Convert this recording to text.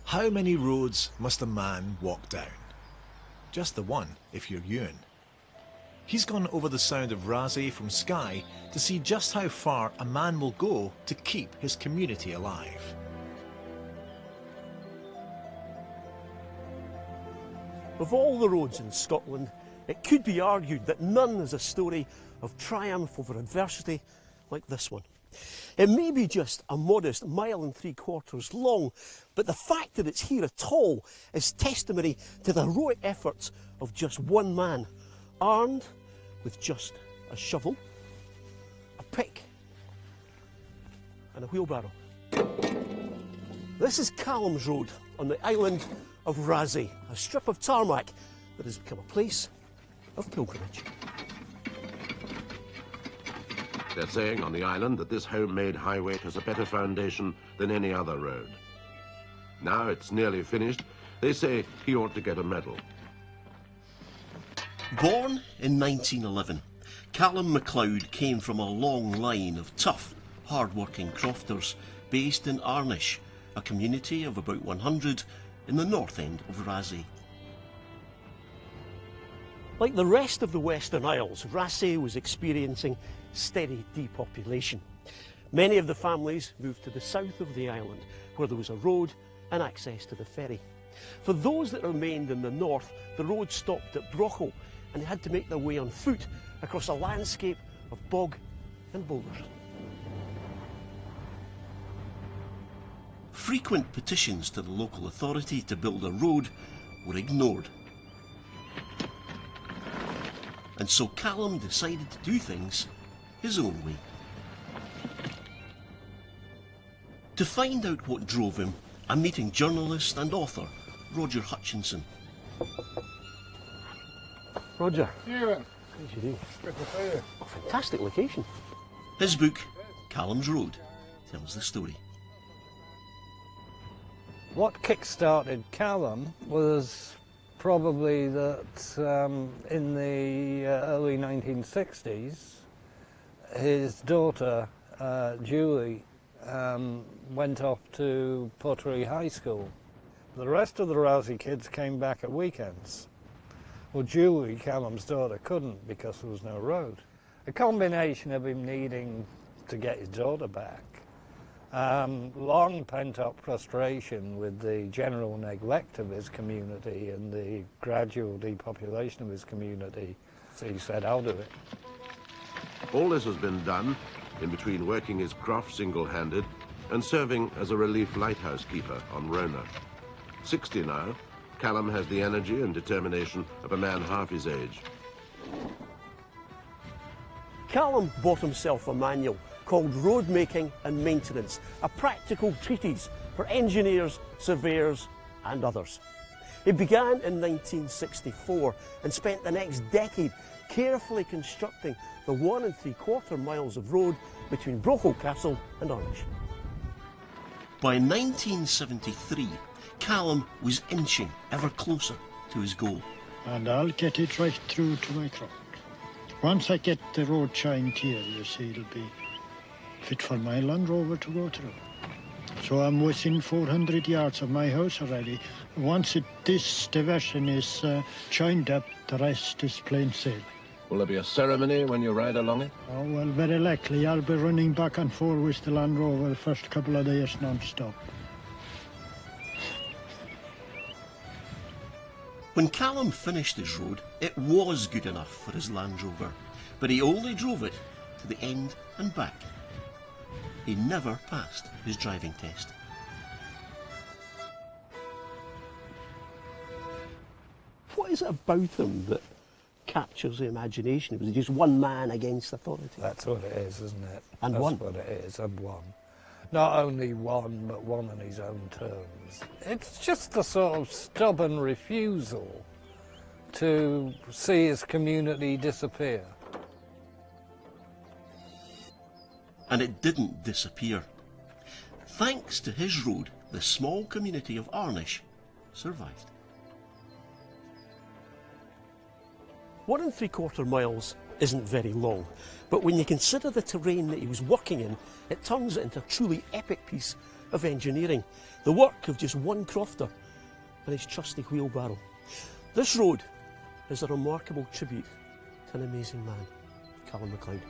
How many roads must a man walk down? Just the one, if you're Euan. He's gone over the Sound of Raasay from Skye to see just how far a man will go to keep his community alive. Of all the roads in Scotland, it could be argued that none is a story of triumph over adversity like this one. It may be just a modest 1.75 miles long, but the fact that it's here at all is testimony to the heroic efforts of just one man, armed with just a shovel, a pick and a wheelbarrow. This is Calum's Road on the island of Raasay, a strip of tarmac that has become a place of pilgrimage. They're saying on the island that this homemade highway has a better foundation than any other road. Now it's nearly finished, they say he ought to get a medal. Born in 1911, Calum MacLeod came from a long line of tough, hard-working crofters based in Arnish, a community of about 100 in the north end of Raasay. Like the rest of the Western Isles, Raasay was experiencing steady depopulation. Many of the families moved to the south of the island, where there was a road and access to the ferry. For those that remained in the north, the road stopped at Brochel, and they had to make their way on foot across a landscape of bog and boulders. Frequent petitions to the local authority to build a road were ignored. And so Calum decided to do things his own way. To find out what drove him, I'm meeting journalist and author Roger Hutchinson. Roger. Euan. How do you do? Good to see you. A fantastic location. His book, Calum's Road, tells the story. What kick-started Calum was probably that in the early 1960s, his daughter, Julie, went off to Pottery High School. The rest of the Raasay kids came back at weekends. Well, Julie, Calum's daughter, couldn't because there was no road. A combination of him needing to get his daughter back, long pent-up frustration with the general neglect of his community and the gradual depopulation of his community, so he said, I'll do it. All this has been done in between working his craft single-handed and serving as a relief lighthouse keeper on Rona. 60 now, Calum has the energy and determination of a man half his age. Calum bought himself a manual called Road Making and Maintenance, a practical treatise for engineers, surveyors and others. He began in 1964 and spent the next decade carefully constructing the 1.75 miles of road between Brochel Castle and Arnish. By 1973, Calum was inching ever closer to his goal. And I'll get it right through to my craft. Once I get the road shined here, you see, it'll be fit for my Land Rover to go through. So I'm within 400 yards of my house already. Once this diversion is joined up, the rest is plain sailing. Will there be a ceremony when you ride along it? Oh, well, very likely. I'll be running back and forth with the Land Rover the first couple of days non-stop. When Calum finished his road, it was good enough for his Land Rover, but he only drove it to the end and back. He never passed his driving test. What is it about him that captures the imagination? Was he just one man against authority? That's what it is, isn't it? And That's one. what it is, and one. Not only one, but one on his own terms. It's just a sort of stubborn refusal to see his community disappear. And it didn't disappear. Thanks to his road, the small community of Arnish survived. 1.75 miles isn't very long, but when you consider the terrain that he was working in, it turns it into a truly epic piece of engineering, the work of just one crofter and his trusty wheelbarrow. This road is a remarkable tribute to an amazing man, Calum MacLeod.